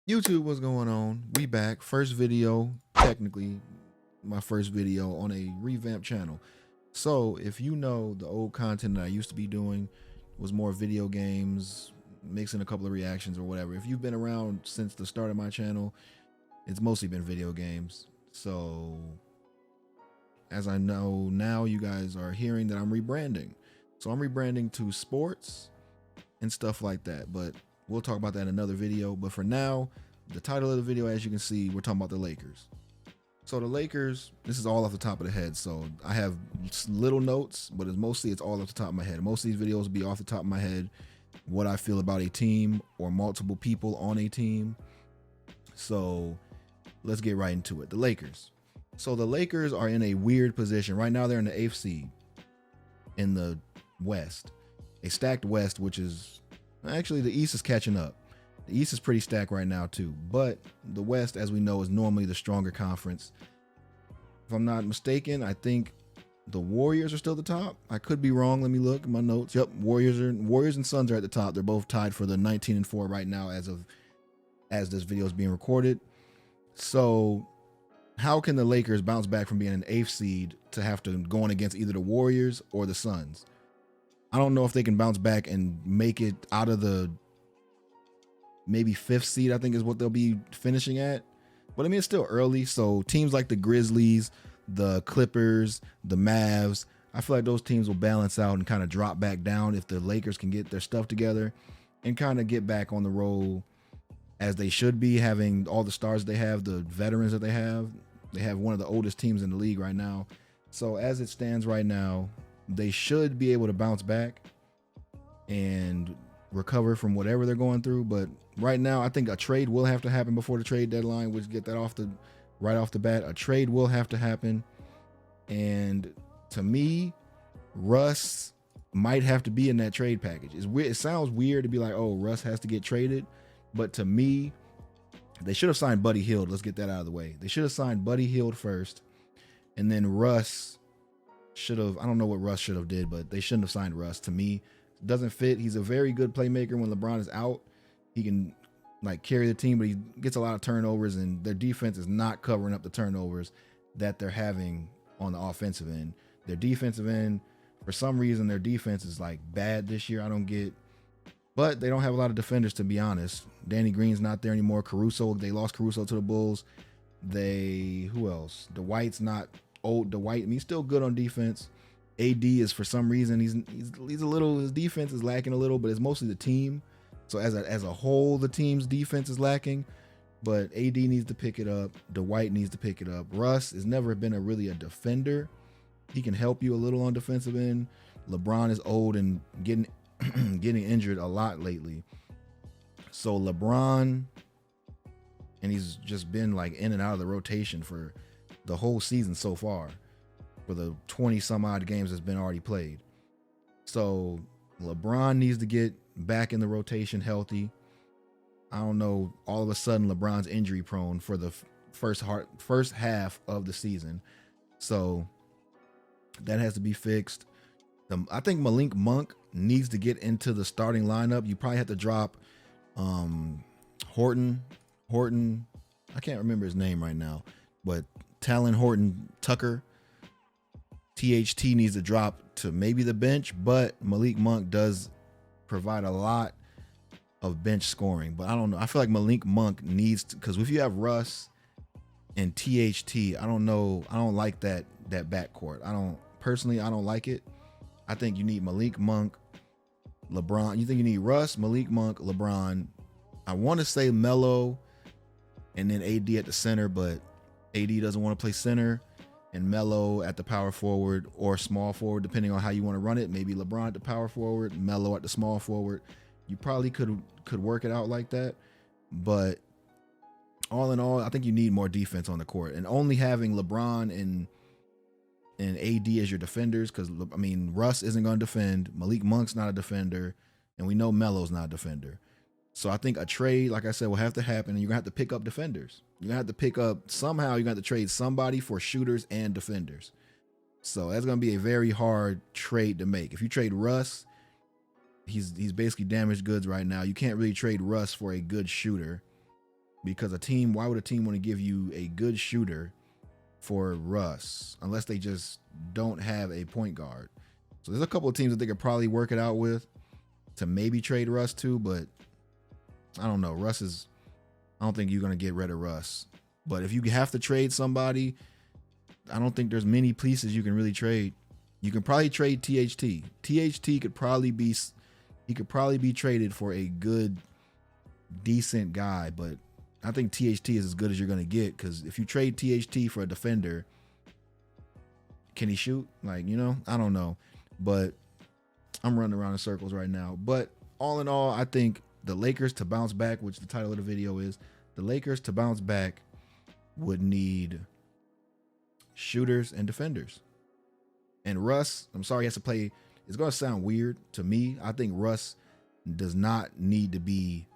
YouTube, what's going on? We back. First video, technically my first video on a revamped channel. So if you know the old content that I used to be doing was more video games, mixing a couple of reactions or whatever. If you've been around since the start of my channel, it's mostly been video games. So as I know now, you guys are hearing that I'm rebranding. So I'm rebranding to sports and stuff like that. But we'll talk about that in another video. But for now, the title of the video, as you can see, we're talking about the Lakers. So the Lakers, this is all off the top of the head. So I have little notes, but it's all off the top of my head. Most of these videos will be off the top of my head, what I feel about a team or multiple people on a team. So let's get right into it. The Lakers. So the Lakers are in a weird position. Right now they're in the 8th seed in the West. A stacked West, which is actually the East is catching up. The East is pretty stacked right now too, but the West, as we know, is normally the stronger conference. If I'm not mistaken, I think the Warriors are still at the top. I could be wrong. Let me look at my notes. Yep, Warriors and Suns are at the top. They're both tied for the 19-4 right now as this video is being recorded. So how can the Lakers bounce back from being an 8th seed to have to go on against either the Warriors or the Suns? I don't know if they can bounce back and make it out of the maybe 5th seed, I think is what they'll be finishing at. But I mean, it's still early. So teams like the Grizzlies, the Clippers, the Mavs, I feel like those teams will balance out and kind of drop back down if the Lakers can get their stuff together and kind of get back on the roll as they should be, having all the stars they have, the veterans that they have. They have one of the oldest teams in the league right now. So as it stands right now, they should be able to bounce back and recover from whatever they're going through. But right now, I think a trade will have to happen before the trade deadline, which get that right off the bat. A trade will have to happen. And to me, Russ might have to be in that trade package. It's weird. It sounds weird to be like, oh, Russ has to get traded. But to me, they should have signed Buddy Hield. Let's get that out of the way. They should have signed Buddy Hield first. And then Russ should have, I don't know what Russ should have did, but they shouldn't have signed Russ. To me, it doesn't fit. He's a very good playmaker when LeBron is out. He can like carry the team, but he gets a lot of turnovers, and their defense is not covering up the turnovers that they're having on the offensive end. Their defensive end, for some reason, their defense is like bad this year. I don't get, but they don't have a lot of defenders, to be honest. Danny Green's not there anymore. Caruso, they lost Caruso to the Bulls. Who else? Dwight's not old. Dwight, I mean, he's still good on defense. AD is, for some reason, he's a little, his defense is lacking a little, but it's mostly the team. So as a whole, the team's defense is lacking, but AD needs to pick it up. Dwight needs to pick it up. Russ has never been really a defender. He can help you a little on defensive end. LeBron is old and getting injured a lot lately. So LeBron, and he's just been like in and out of the rotation for the whole season so far, for the 20 some odd games that's been already played. So LeBron needs to get back in the rotation healthy. I don't know, all of a sudden LeBron's injury prone for the first half of the season. So that has to be fixed. I think Malik Monk needs to get into the starting lineup. You probably have to drop Horton. I can't remember his name right now, but Talon Horton Tucker. THT needs to drop to maybe the bench, but Malik Monk does provide a lot of bench scoring. But I don't know. I feel like Malik Monk needs to, because if you have Russ and THT, I don't know. I don't like that backcourt. I don't like it. I think you need Malik Monk, LeBron. You think you need Russ, Malik Monk, LeBron. I want to say Melo and then AD at the center, but AD doesn't want to play center, and Melo at the power forward or small forward, depending on how you want to run it. Maybe LeBron at the power forward, Melo at the small forward. You probably could work it out like that. But all in all, I think you need more defense on the court. And only having LeBron and AD as your defenders, because, I mean, Russ isn't going to defend. Malik Monk's not a defender. And we know Melo's not a defender. So I think a trade, like I said, will have to happen, and you're going to have to pick up defenders. You're going to have to pick up, somehow you're going to have to trade somebody for shooters and defenders. So that's going to be a very hard trade to make. If you trade Russ, he's basically damaged goods right now. You can't really trade Russ for a good shooter. because why would a team want to give you a good shooter for Russ unless they just don't have a point guard? So there's a couple of teams that they could probably work it out with to maybe trade Russ to, but I don't know. I don't think you're going to get rid of Russ. But if you have to trade somebody, I don't think there's many pieces you can really trade. You can probably trade THT. THT could probably be traded for a good, decent guy, but I think THT is as good as you're going to get, because if you trade THT for a defender, can he shoot? Like, I don't know. But I'm running around in circles right now. But all in all, I think the Lakers to bounce back, which the title of the video is, the Lakers to bounce back would need shooters and defenders. And Russ, I'm sorry, he has to play. It's going to sound weird to me. I think Russ does not need to be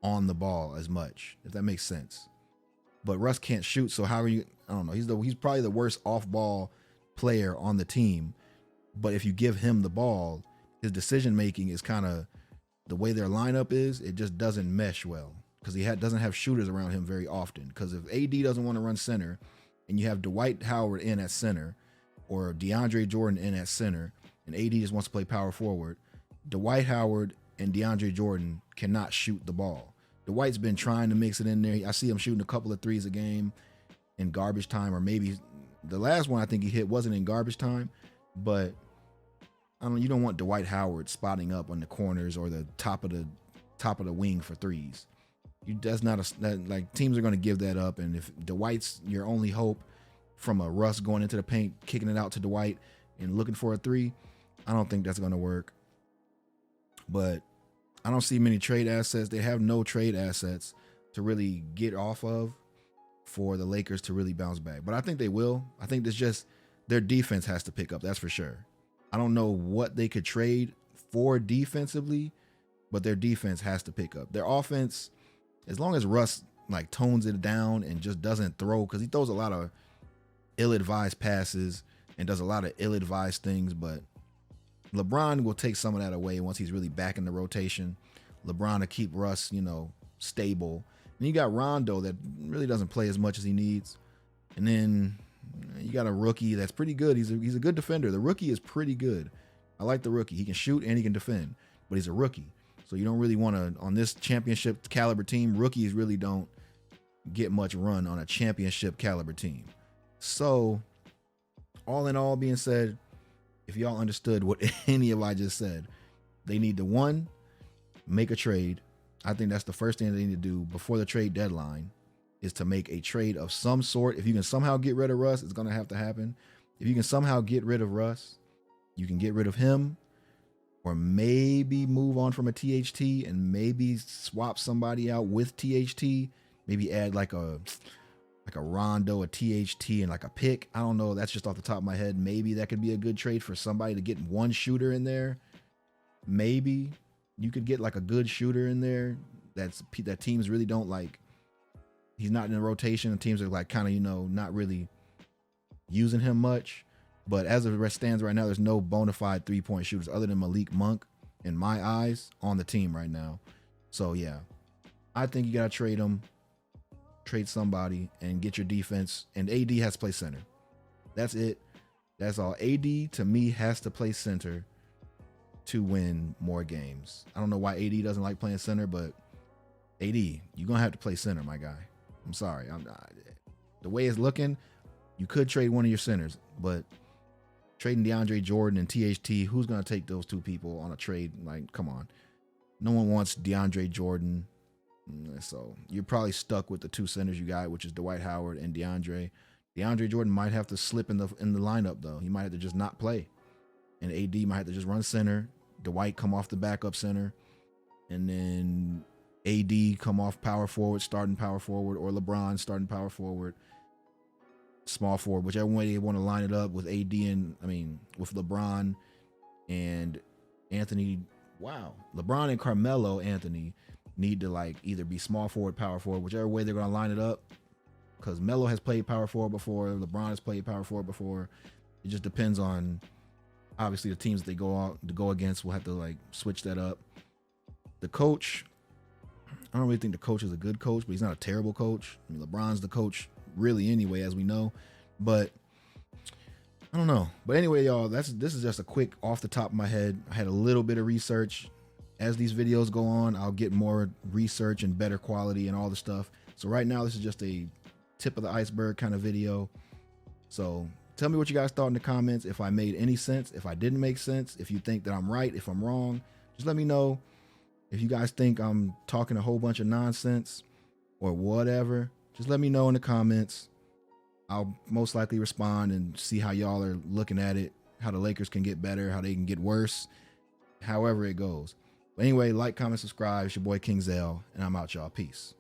on the ball as much, if that makes sense. But Russ can't shoot, so how are you? I don't know. He's probably the worst off-ball player on the team. But if you give him the ball, his decision making is kind of the way their lineup is. It just doesn't mesh well because he doesn't have shooters around him very often. Because if AD doesn't want to run center, and you have Dwight Howard in at center, or DeAndre Jordan in at center, and AD just wants to play power forward, Dwight Howard and DeAndre Jordan cannot shoot the ball. Dwight's been trying to mix it in there. I see him shooting a couple of threes a game in garbage time, or maybe the last one I think he hit wasn't in garbage time, but I don't know, you don't want Dwight Howard spotting up on the corners or the top of the wing for threes. That's not like, teams are going to give that up, and if Dwight's your only hope from a Russ going into the paint, kicking it out to Dwight and looking for a three, I don't think that's going to work. But I don't see many trade assets. They have no trade assets to really get off of for the Lakers to really bounce back. But I think they will. I think it's just their defense has to pick up. That's for sure. I don't know what they could trade for defensively, but their defense has to pick up. Their offense, as long as Russ like tones it down and just doesn't throw, because he throws a lot of ill-advised passes and does a lot of ill-advised things, but LeBron will take some of that away once he's really back in the rotation. LeBron to keep Russ, stable. And you got Rondo that really doesn't play as much as he needs. And then you got a rookie that's pretty good. He's a good defender. The rookie is pretty good. I like the rookie. He can shoot and he can defend, but he's a rookie. So you don't really want to, on this championship caliber team, rookies really don't get much run on a championship caliber team. So all in all being said, if y'all understood what any of I just said, they need to, one, make a trade. I think that's the first thing they need to do before the trade deadline, is to make a trade of some sort. If you can somehow get rid of Russ, it's going to have to happen. If you can somehow get rid of Russ, you can get rid of him, or maybe move on from a THT and maybe swap somebody out with THT. Maybe add like a Rondo, a THT, and like a pick. I don't know. That's just off the top of my head. Maybe that could be a good trade for somebody to get one shooter in there. Maybe you could get like a good shooter in there that teams really don't like. He's not in the rotation, and teams are like kind of, not really using him much. But as it stands right now, there's no bona fide 3-point shooters other than Malik Monk, in my eyes, on the team right now. So yeah, I think you gotta trade him. Trade somebody and get your defense, and AD has to play center. That's it. That's all. AD to me has to play center to win more games. I don't know why AD doesn't like playing center, but AD, you're gonna have to play center, my guy. I'm sorry. The way it's looking, you could trade one of your centers, but trading DeAndre Jordan and THT, who's gonna take those two people on a trade? Like, come on. No one wants DeAndre Jordan. So you're probably stuck with the two centers you got, which is Dwight Howard and DeAndre. DeAndre Jordan might have to slip in the lineup though. He might have to just not play, and AD might have to just run center. Dwight come off the backup center, and then AD come off power forward, starting power forward, or LeBron starting power forward, small forward, whichever way they want to line it up with with LeBron and Anthony. Wow, LeBron and Carmelo Anthony need to like either be small forward, power forward, whichever way they're going to line it up, because Melo has played power forward before, LeBron has played power forward before. It just depends on, obviously, the teams that they go against will have to like switch that up. The coach, I don't really think the coach is a good coach, but he's not a terrible coach. I mean, LeBron's the coach really anyway, as we know. But I don't know. But anyway, y'all, this is just a quick off the top of my head. I had a little bit of research. As these videos go on, I'll get more research and better quality and all the stuff. So right now, this is just a tip of the iceberg kind of video. So tell me what you guys thought in the comments. If I made any sense, if I didn't make sense, if you think that I'm right, if I'm wrong, just let me know. If you guys think I'm talking a whole bunch of nonsense or whatever, just let me know in the comments. I'll most likely respond and see how y'all are looking at it, how the Lakers can get better, how they can get worse, however it goes. But anyway, like, comment, subscribe. It's your boy King Zell, and I'm out, y'all. Peace.